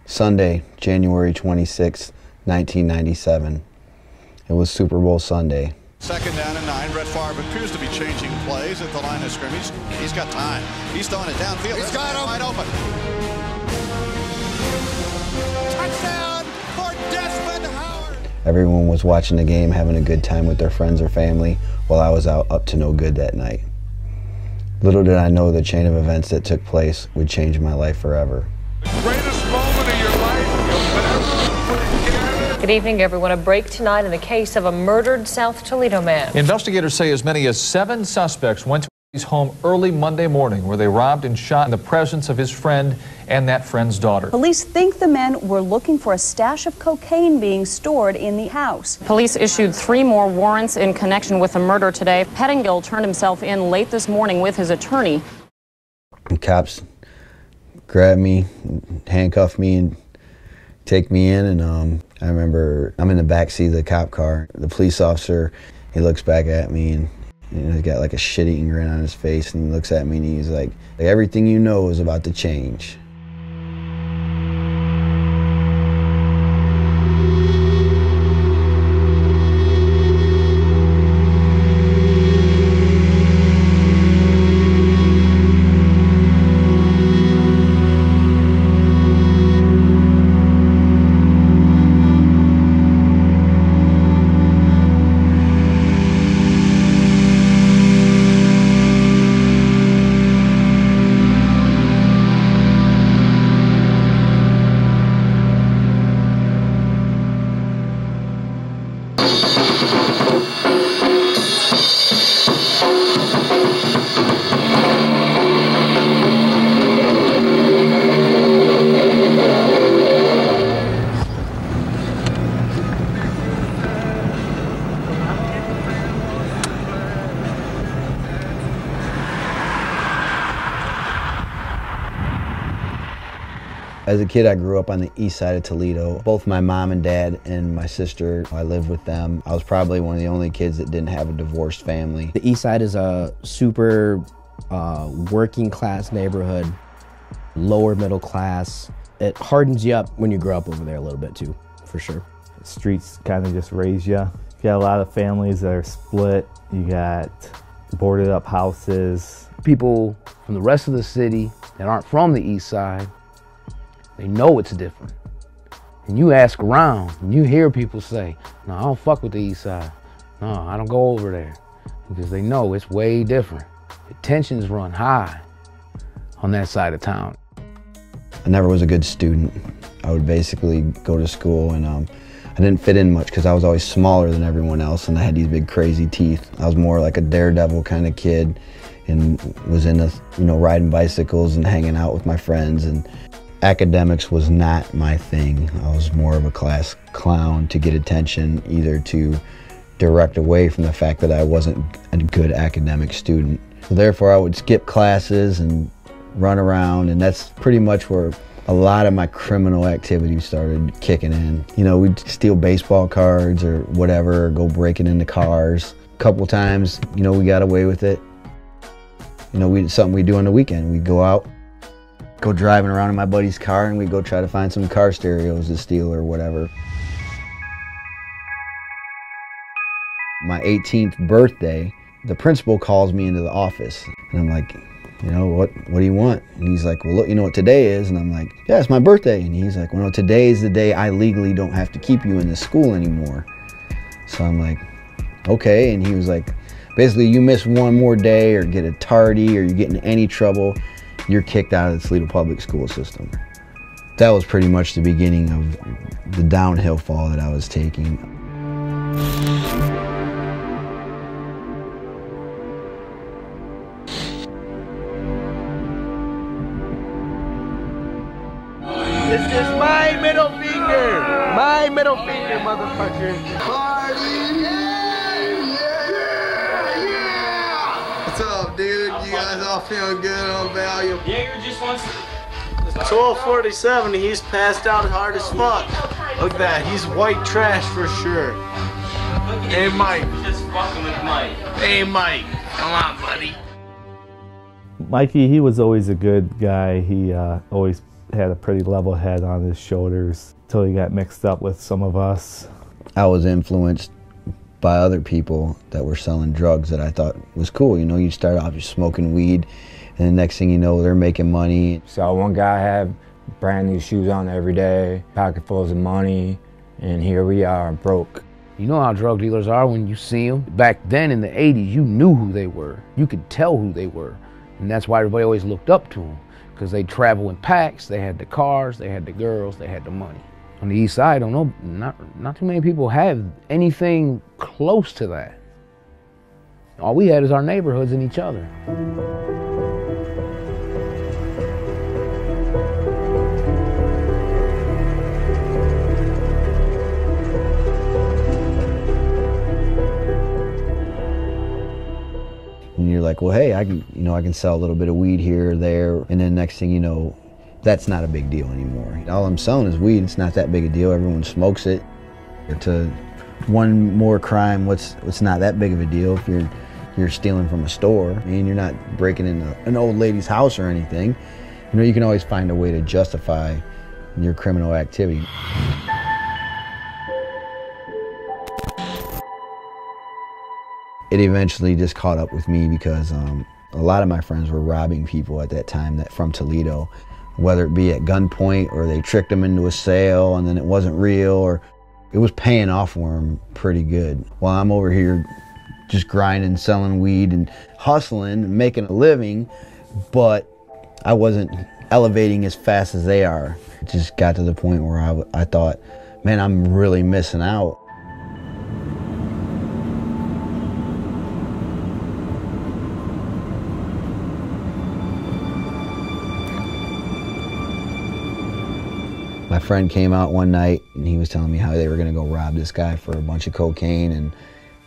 Sunday, January 26, 1997. It was Super Bowl Sunday. Second down and 9. Brett Favre appears to be changing plays at the line of scrimmage. He's got time. He's throwing it downfield. He's got him wide open. Touchdown for Desmond Howard. Everyone was watching the game, having a good time with their friends or family, while I was out up to no good that night. Little did I know the chain of events that took place would change my life forever. Greatest moment of your life you'll ever put together. Good evening, everyone. A break tonight in the case of a murdered South Toledo man. Investigators say as many as 7 suspects went to his home early Monday morning, where they robbed and shot in the presence of his friend and that friend's daughter. Police think the men were looking for a stash of cocaine being stored in the house. Police issued 3 more warrants in connection with the murder today. Pettengill turned himself in late this morning with his attorney. The cops grabbed me, handcuffed me, and take me in, and I remember I'm in the back seat of the cop car. The police officer, he looks back at me, and he's got like a shit-eating grin on his face, and he looks at me and he's like, everything you know is about to change. As a kid, I grew up on the east side of Toledo. Both my mom and dad and my sister, I lived with them. I was probably one of the only kids that didn't have a divorced family. The east side is a super working class neighborhood, lower middle class. It hardens you up when you grow up over there a little bit too, for sure. The streets kind of just raise you. You got a lot of families that are split. You got boarded up houses. People from the rest of the city that aren't from the east side, they know it's different. And you ask around, and you hear people say, no, I don't fuck with the east side. No, I don't go over there. Because they know it's way different. The tensions run high on that side of town. I never was a good student. I would basically go to school, and I didn't fit in much because I was always smaller than everyone else, and I had these big crazy teeth. I was more like a daredevil kind of kid, and was into, riding bicycles and hanging out with my friends. And academics was not my thing. I was more of a class clown to get attention, either to direct away from the fact that I wasn't a good academic student. So therefore I would skip classes and run around, and that's pretty much where a lot of my criminal activity started kicking in. We'd steal baseball cards or whatever, or go breaking into cars. A couple times, we got away with it. Something we do on the weekend. We'd go out, go driving around in my buddy's car, and we'd go try to find some car stereos to steal or whatever. My 18th birthday, the principal calls me into the office, and I'm like, what do you want? And he's like, well, look, you know what today is? And I'm like, yeah, it's my birthday. And he's like, well, no, today is the day I legally don't have to keep you in this school anymore. So I'm like, okay. And he was like, basically, you miss one more day or get a tardy or you get in any trouble, you're kicked out of the Toledo public school system. That was pretty much the beginning of the downhill fall that I was taking. This is my middle finger! My middle finger, motherfucker! Party! What's up, dude? You guys all feeling good on value? Jaeger just wants to... 1247, he's passed out hard as fuck. Look at that, he's white trash for sure. Hey, Mike. Just fucking with Mike. Hey, Mike. Come on, buddy. Mikey, he was always a good guy. He always Had a pretty level head on his shoulders until he got mixed up with some of us. I was influenced by other people that were selling drugs that I thought was cool. You know, you start off just smoking weed, and the next thing you know, they're making money. So one guy had brand new shoes on every day, pocketfuls of money, and here we are, broke. You know how drug dealers are when you see them. Back then in the 80s, you knew who they were. You could tell who they were. And that's why everybody always looked up to them, because they travel in packs, they had the cars, they had the girls, they had the money. On the east side, I don't know, not too many people have anything close to that. All we had is our neighborhoods and each other. And you're like, well, hey, I can sell a little bit of weed here or there, and then next thing you know, that's not a big deal anymore. All I'm selling is weed. It's not that big a deal. Everyone smokes it. To one more crime, what's not that big of a deal if you're stealing from a store. I mean, you're not breaking into an old lady's house or anything. You know, you can always find a way to justify your criminal activity. It eventually just caught up with me because a lot of my friends were robbing people at that time from Toledo, whether it be at gunpoint or they tricked them into a sale and then it wasn't real, or it was paying off for them pretty good. While I'm over here just grinding, selling weed and hustling and making a living, but I wasn't elevating as fast as they are. It just got to the point where I thought, man, I'm really missing out. My friend came out one night and he was telling me how they were gonna go rob this guy for a bunch of cocaine and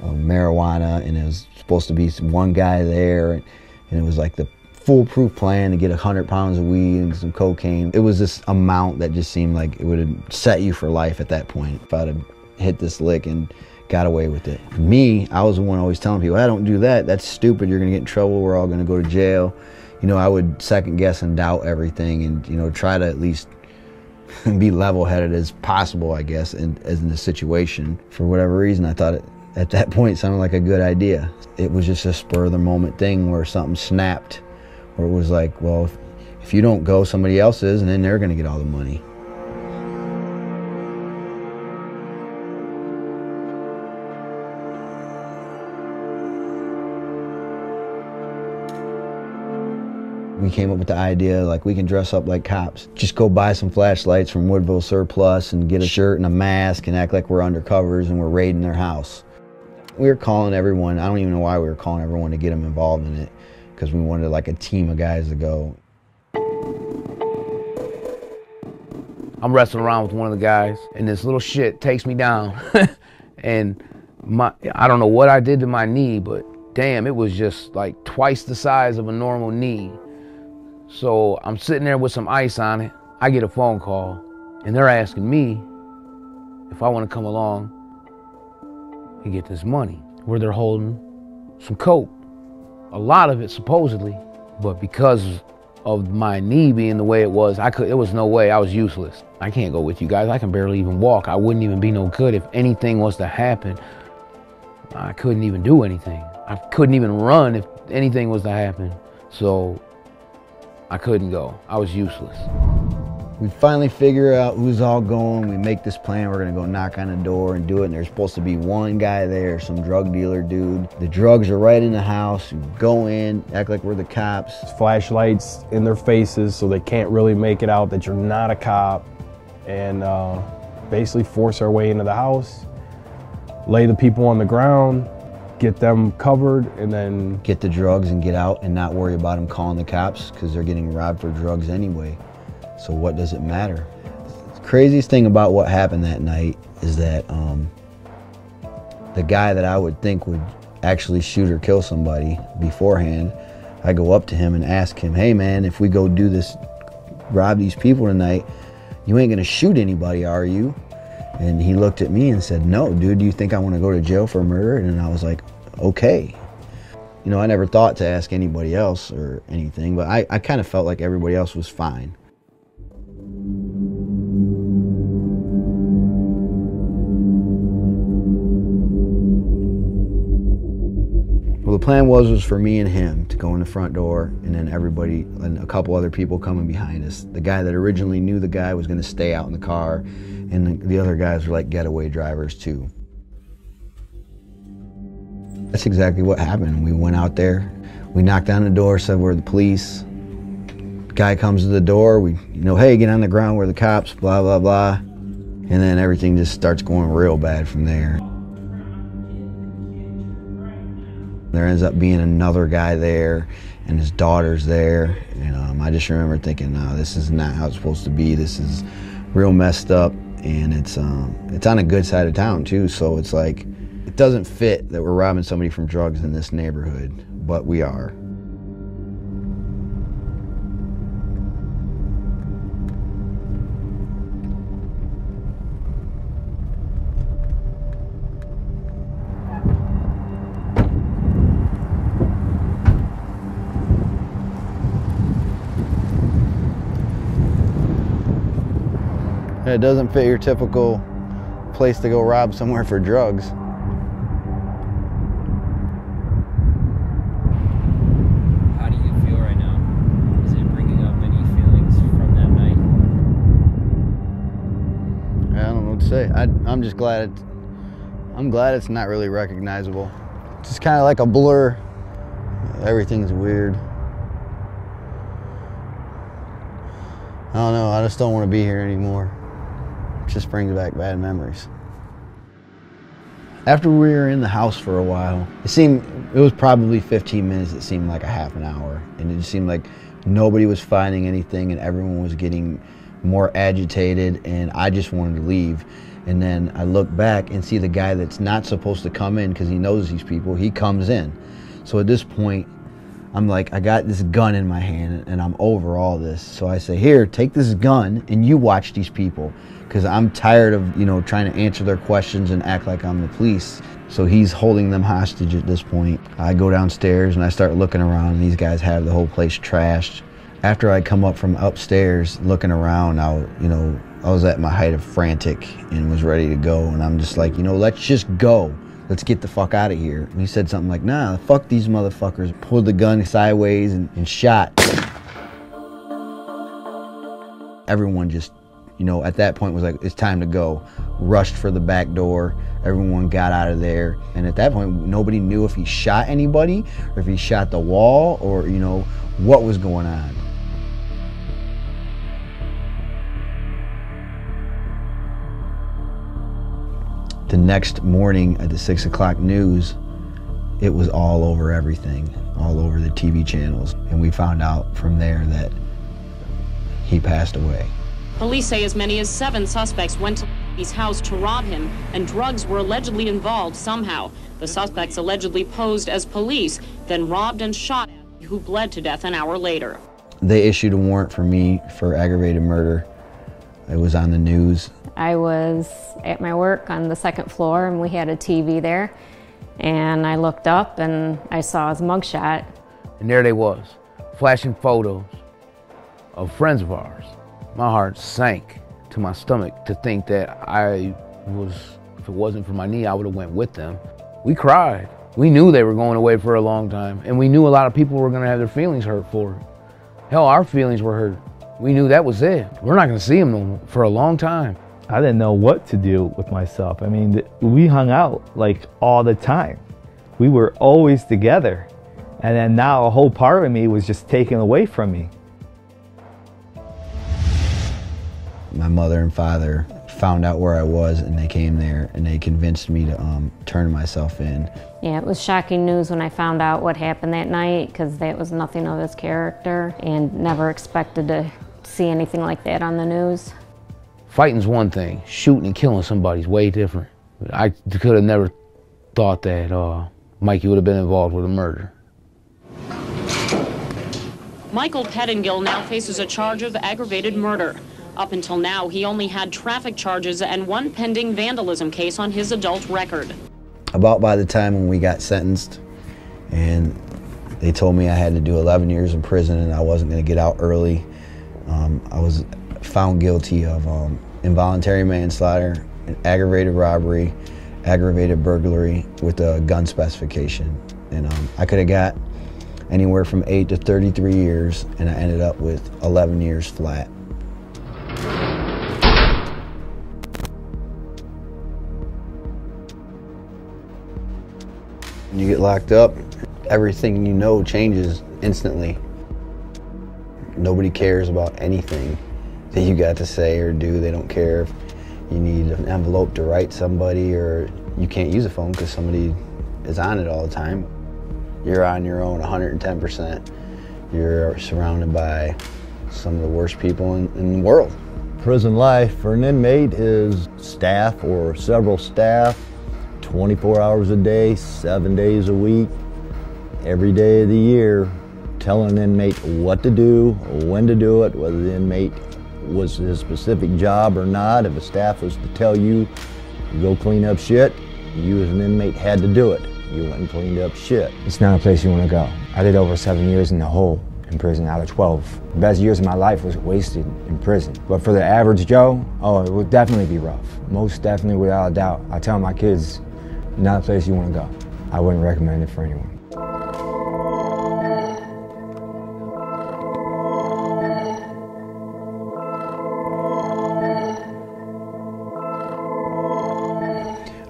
marijuana, and it was supposed to be one guy there, and it was like the foolproof plan to get 100 pounds of weed and some cocaine. It was this amount that just seemed like it would have set you for life at that point if I'd have hit this lick and got away with it. Me, I was the one always telling people, I don't do that, that's stupid, you're gonna get in trouble, we're all gonna go to jail. You know, I would second guess and doubt everything and, you know, try to at least be level-headed as possible, I guess, as in the situation. For whatever reason, I thought it, at that point, sounded like a good idea. It was just a spur-of-the-moment thing where something snapped, where it was like, well, if you don't go, somebody else is, and then they're going to get all the money. We came up with the idea, like, we can dress up like cops. Just go buy some flashlights from Woodville Surplus and get a shirt and a mask and act like we're undercovers and we're raiding their house. We were calling everyone. I don't even know why we were calling everyone to get them involved in it, because we wanted like a team of guys to go. I'm wrestling around with one of the guys and this little shit takes me down. And I don't know what I did to my knee, but damn, it was just like twice the size of a normal knee. So I'm sitting there with some ice on it. I get a phone call and they're asking me if I want to come along and get this money, where they're holding some coke. A lot of it supposedly, but because of my knee being the way it was, there was no way, I was useless. I can't go with you guys, I can barely even walk. I wouldn't even be no good if anything was to happen. I couldn't even do anything. I couldn't even run if anything was to happen. So I couldn't go. I was useless. We finally figure out who's all going. We make this plan. We're gonna go knock on the door and do it. And there's supposed to be one guy there, some drug dealer dude. The drugs are right in the house. We go in, act like we're the cops. Flashlights in their faces so they can't really make it out that you're not a cop. And basically force our way into the house, lay the people on the ground, get them covered, and then get the drugs and get out and not worry about them calling the cops, because they're getting robbed for drugs anyway. So what does it matter? The craziest thing about what happened that night is that the guy that I would think would actually shoot or kill somebody beforehand, I go up to him and ask him, hey man, if we go do this, rob these people tonight, you ain't gonna shoot anybody, are you? And he looked at me and said, no, dude, do you think I want to go to jail for murder? And I was like, okay. You know, I never thought to ask anybody else or anything, but I kind of felt like everybody else was fine. plan was for me and him to go in the front door, and then everybody and a couple other people coming behind us. The guy that originally knew the guy was going to stay out in the car, and the other guys were like getaway drivers too. That's exactly what happened. We went out there, we knocked on the door, said we're the police. Guy comes to the door, we, hey, get on the ground, we're the cops, blah, blah, blah. And then everything just starts going real bad from there. There ends up being another guy there, and his daughter's there. And I just remember thinking, no, this is not how it's supposed to be. This is real messed up, and it's on a good side of town too. So it's like, it doesn't fit that we're robbing somebody from drugs in this neighborhood, but we are. It doesn't fit your typical place to go rob somewhere for drugs. How do you feel right now? Is it bringing up any feelings from that night? I don't know what to say. I'm just glad I'm glad it's not really recognizable. It's just kind of like a blur. Everything's weird. I don't know, I just don't want to be here anymore. It just brings back bad memories. After we were in the house for a while, it was probably 15 minutes, it seemed like a half an hour. And it just seemed like nobody was finding anything and everyone was getting more agitated, and I just wanted to leave. And then I look back and see the guy that's not supposed to come in because he knows these people, he comes in. So at this point, I'm like, I got this gun in my hand and I'm over all this. So I say, here, take this gun and you watch these people, because I'm tired of, trying to answer their questions and act like I'm the police. So he's holding them hostage at this point. I go downstairs and I start looking around, and these guys have the whole place trashed. After I come up from upstairs looking around, I was at my height of frantic and was ready to go. And I'm just like, let's just go. Let's get the fuck out of here. And he said something like, nah, fuck these motherfuckers. Pulled the gun sideways and shot. Everyone just, at that point was like, it's time to go. Rushed for the back door. Everyone got out of there. And at that point, nobody knew if he shot anybody or if he shot the wall or, what was going on. The next morning at the 6 o'clock news, it was all over everything, all over the TV channels. And we found out from there that he passed away. Police say as many as 7 suspects went to his house to rob him, and drugs were allegedly involved somehow. The suspects allegedly posed as police, then robbed and shot who bled to death an hour later. They issued a warrant for me for aggravated murder. It was on the news. I was at my work on the 2nd floor, and we had a TV there. And I looked up and I saw his mugshot. And there they was, flashing photos of friends of ours. My heart sank to my stomach to think that if it wasn't for my knee, I would have went with them. We cried. We knew they were going away for a long time, and we knew a lot of people were gonna have their feelings hurt for it. Hell, our feelings were hurt. We knew that was it. We're not gonna see them for a long time. I didn't know what to do with myself. I mean, we hung out like all the time. We were always together. And then now a whole part of me was just taken away from me. My mother and father found out where I was, and they came there and they convinced me to turn myself in. Yeah, it was shocking news when I found out what happened that night, because that was nothing of his character, and never expected to see anything like that on the news. Fighting's one thing, shooting and killing somebody's way different. I could have never thought that Mikey would have been involved with a murder. Michael Pettengill now faces a charge of aggravated murder. Up until now, he only had traffic charges and 1 pending vandalism case on his adult record. About by the time when we got sentenced, and they told me I had to do 11 years in prison and I wasn't going to get out early, I was found guilty of involuntary manslaughter, aggravated robbery, aggravated burglary with a gun specification. And I could have got anywhere from 8 to 33 years, and I ended up with 11 years flat. When you get locked up, everything you know changes instantly. Nobody cares about anything that you got to say or do. They don't care if you need an envelope to write somebody, or you can't use a phone because somebody is on it all the time. You're on your own 110%. You're surrounded by some of the worst people in the world. Prison life for an inmate is staff or several staff, 24 hours a day, 7 days a week, every day of the year, telling an inmate what to do, when to do it, whether the inmate was his specific job or not. If a staff was to tell you, go clean up shit, you as an inmate had to do it. You went and cleaned up shit. It's not a place you want to go. I did over 7 years in the hole in prison out of 12. The best years of my life was wasted in prison. But for the average Joe, oh, it would definitely be rough. Most definitely, without a doubt. I tell my kids, not a place you want to go. I wouldn't recommend it for anyone.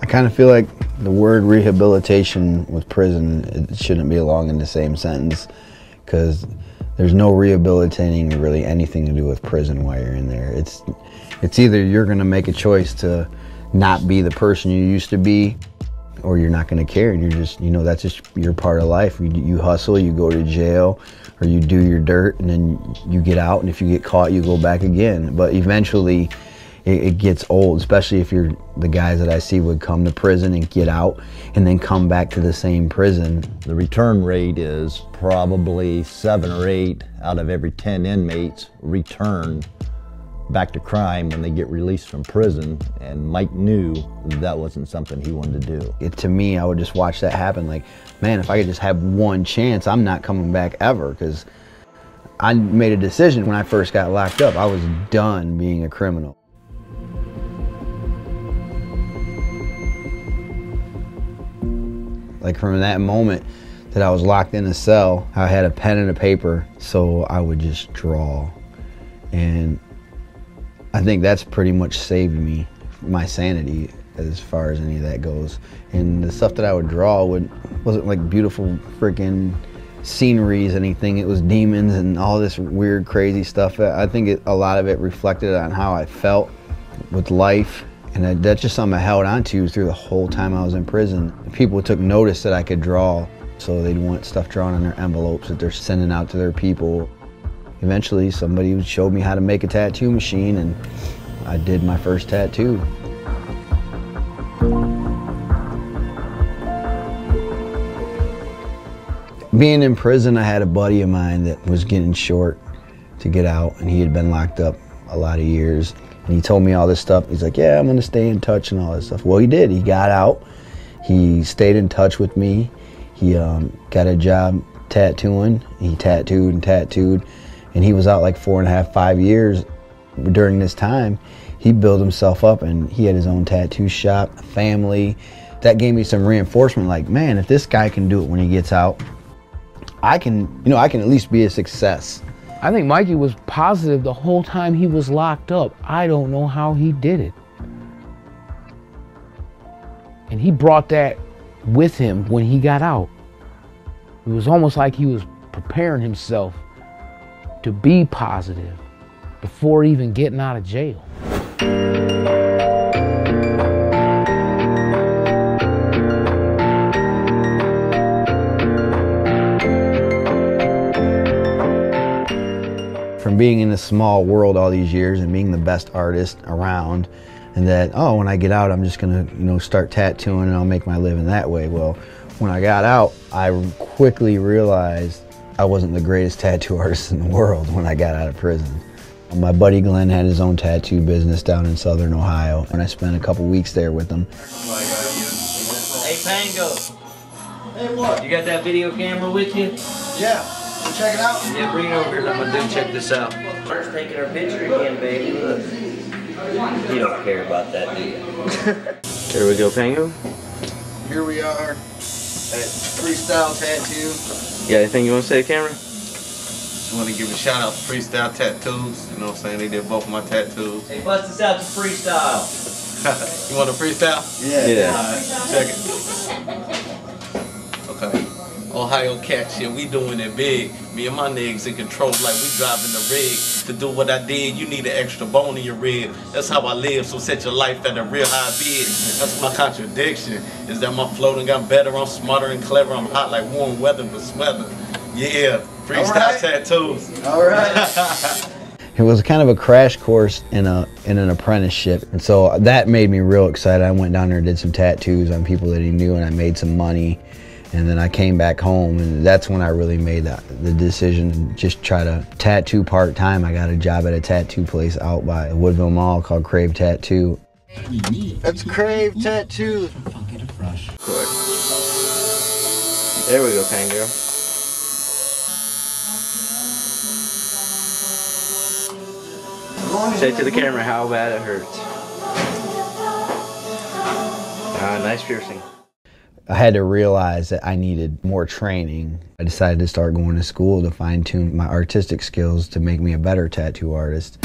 I kind of feel like the word rehabilitation with prison, it shouldn't belong in the same sentence, because there's no rehabilitating really anything to do with prison while you're in there. It's either you're going to make a choice to not be the person you used to be, or you're not going to care, and you're just, you know, that's just your part of life. You hustle, you go to jail, or you do your dirt, and then you get out, and if you get caught, you go back again. But eventually, it gets old, especially if you're the guys that I see would come to prison and get out and then come back to the same prison. The return rate is probably 7 or 8 out of every 10 inmates return back to crime when they get released from prison, and Mike knew that wasn't something he wanted to do. To me, I would just watch that happen, like, man, if I could just have one chance, I'm not coming back ever, because I made a decision when I first got locked up. I was done being a criminal. Like, from that moment that I was locked in a cell, I had a pen and a paper, so I would just draw. And I think that's pretty much saved me, my sanity, as far as any of that goes. And the stuff that I would draw wasn't like beautiful freaking sceneries, anything. It was demons and all this weird, crazy stuff. I think a lot of it reflected on how I felt with life. And that's just something I held on to through the whole time I was in prison. People took notice that I could draw, so they'd want stuff drawn on their envelopes that they're sending out to their people. Eventually, somebody showed me how to make a tattoo machine, and I did my first tattoo. Being in prison, I had a buddy of mine that was getting short to get out, and he had been locked up a lot of years. And he told me all this stuff. He's like, yeah, I'm gonna stay in touch and all this stuff. Well, he did. He got out. He stayed in touch with me. He got a job tattooing. He tattooed and tattooed. And he was out like 4.5, 5 years. During this time, he built himself up, and he had his own tattoo shop, a family. That gave me some reinforcement, like, man, if this guy can do it when he gets out, I can at least be a success. I think Mikey was positive the whole time he was locked up. I don't know how he did it. And he brought that with him when he got out. It was almost like he was preparing himself to be positive before even getting out of jail. From being in this small world all these years and being the best artist around, and that, oh, when I get out, I'm just gonna, start tattooing and I'll make my living that way. Well, when I got out, I quickly realized I wasn't the greatest tattoo artist in the world when I got out of prison. My buddy Glenn had his own tattoo business down in Southern Ohio, and I spent a couple weeks there with him. Hey, Pango. Hey, what? You got that video camera with you? Yeah. Check it out. Yeah, bring it over here. Let my dude check this out. First taking our picture again, baby. Look. You don't care about that, do you? Here we go, Pango. Here we are. Freestyle Tattoo. Yeah, anything you want to say to the camera? Just want to give a shout out to Freestyle Tattoos. You know what I'm saying? They did both of my tattoos. Hey, bust us out to freestyle. You want a freestyle? Yeah. Check it. Okay. Ohio cat shit, we doing it big. Me and my niggas in control like we driving the rig. To do what I did, you need an extra bone in your rib. That's how I live, so set your life at a real high bid. That's my contradiction, is that my floating got better, I'm smarter and clever, I'm hot like warm weather but smothered. Yeah, freestyle tattoos. All right. It was kind of a crash course in an apprenticeship, and so that made me real excited. I went down there and did some tattoos on people that he knew, and I made some money. And then I came back home, and that's when I really made the decision to just try to tattoo part-time. I got a job at a tattoo place out by Woodville Mall called Crave Tattoo. That's Crave Tattoo. There we go, Fangirl. Say to the camera how bad it hurts. Nice piercing. I had to realize that I needed more training. I decided to start going to school to fine-tune my artistic skills to make me a better tattoo artist.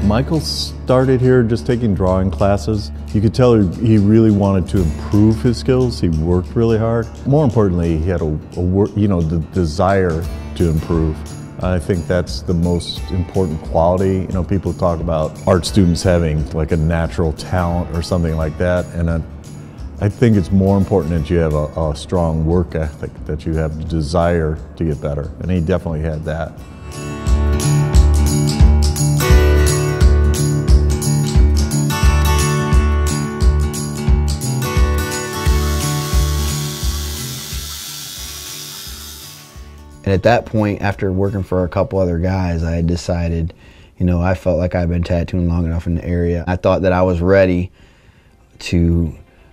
Michael started here just taking drawing classes. You could tell he really wanted to improve his skills. He worked really hard. More importantly, he had the desire to improve. I think that's the most important quality. You know, people talk about art students having like a natural talent or something like that, and I think it's more important that you have a strong work ethic, that you have the desire to get better, and he definitely had that. And at that point, after working for a couple other guys, I had decided, you know, I felt like I'd been tattooing long enough in the area. I thought that I was ready to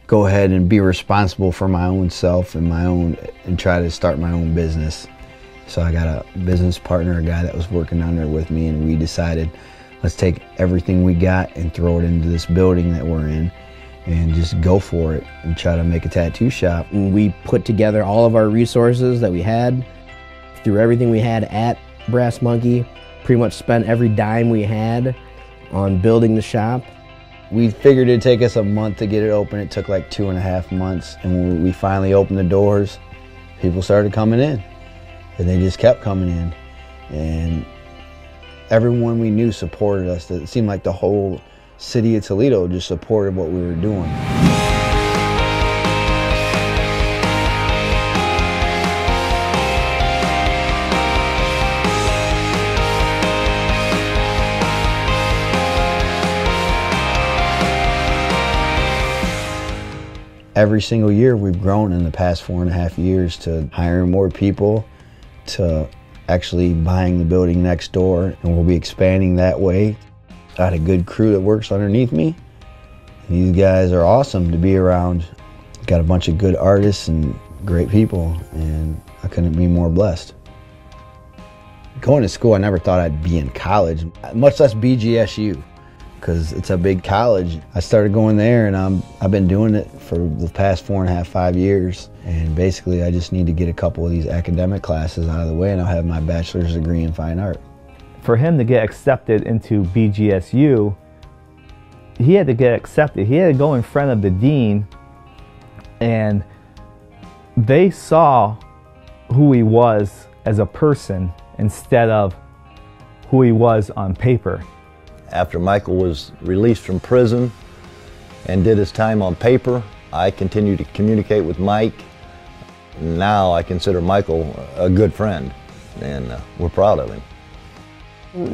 go ahead and be responsible for my own self and try to start my own business. So I got a business partner, a guy that was working down there with me, and we decided, let's take everything we got and throw it into this building that we're in and just go for it and try to make a tattoo shop. And we put together all of our resources that we had, threw everything we had at Brass Monkey, pretty much spent every dime we had on building the shop. We figured it'd take us a month to get it open. It took like 2.5 months, and when we finally opened the doors, people started coming in, and they just kept coming in, and everyone we knew supported us. It seemed like the whole city of Toledo just supported what we were doing. Every single year we've grown in the past 4.5 years to hiring more people, to actually buying the building next door, and we'll be expanding that way. I got a good crew that works underneath me. These guys are awesome to be around. Got a bunch of good artists and great people, and I couldn't be more blessed. Going to school, I never thought I'd be in college, much less BGSU, because it's a big college. I started going there, and I've been doing it for the past 4.5, 5 years. And basically, I just need to get a couple of these academic classes out of the way, and I'll have my bachelor's degree in fine art. For him to get accepted into BGSU, he had to get accepted. He had to go in front of the dean, and they saw who he was as a person instead of who he was on paper. After Michael was released from prison and did his time on paper, I continued to communicate with Mike. Now I consider Michael a good friend, and we're proud of him.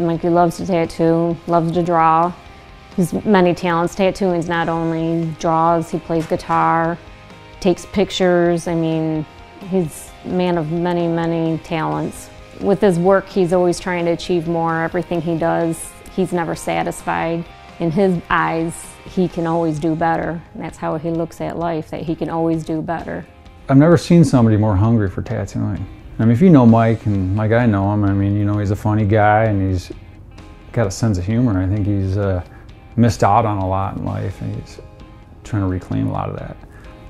Mikey loves to tattoo, loves to draw. He's many talents. Tattooing's not only draws, he plays guitar, takes pictures. I mean, he's a man of many, many talents. With his work, he's always trying to achieve more. Everything he does, he's never satisfied. In his eyes, he can always do better. And that's how he looks at life, that he can always do better. I've never seen somebody more hungry for tattooing. I mean, if you know Mike, and like I know him, I mean, you know, he's a funny guy and he's got a sense of humor. I think he's missed out on a lot in life, and he's trying to reclaim a lot of that.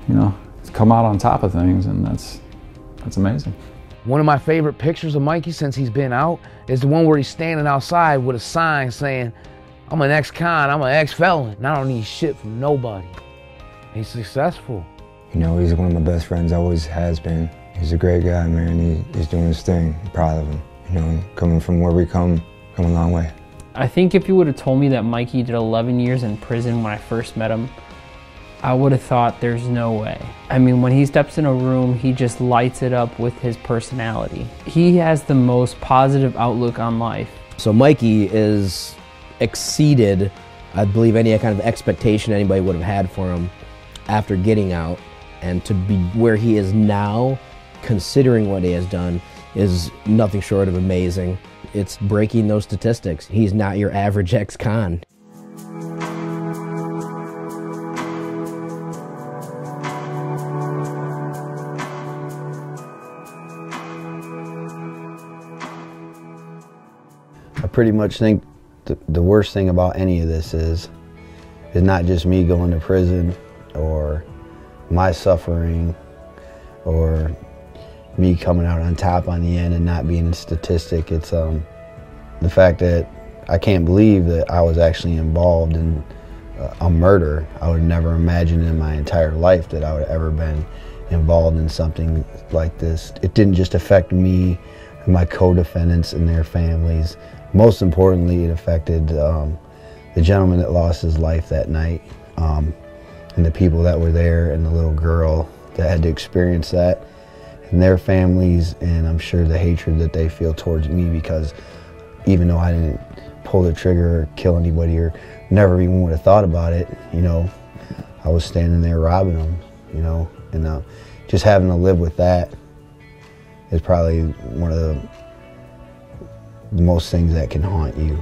You know, he's come out on top of things, and that's amazing. One of my favorite pictures of Mikey since he's been out is the one where he's standing outside with a sign saying, I'm an ex-con, I'm an ex-felon, and I don't need shit from nobody. He's successful. You know, he's one of my best friends, always has been. He's a great guy, man. He's doing his thing. I'm proud of him. You know, coming from where we come a long way. I think if you would have told me that Mikey did 11 years in prison when I first met him, I would have thought there's no way. I mean, when he steps in a room, he just lights it up with his personality. He has the most positive outlook on life. So Mikey is exceeded, I believe, any kind of expectation anybody would have had for him after getting out. And to be where he is now, considering what he has done, is nothing short of amazing. It's breaking those statistics. He's not your average ex-con. I pretty much think the worst thing about any of this is not just me going to prison or my suffering or me coming out on top on the end and not being a statistic. It's the fact that I can't believe that I was actually involved in a murder. I would never imagine in my entire life that I would have ever been involved in something like this. It didn't just affect me and my co-defendants and their families. Most importantly, it affected the gentleman that lost his life that night, and the people that were there, and the little girl that had to experience that, and their families, and I'm sure the hatred that they feel towards me, because even though I didn't pull the trigger or kill anybody or never even would have thought about it, you know, I was standing there robbing them, you know, and just having to live with that is probably one of the most things that can haunt you.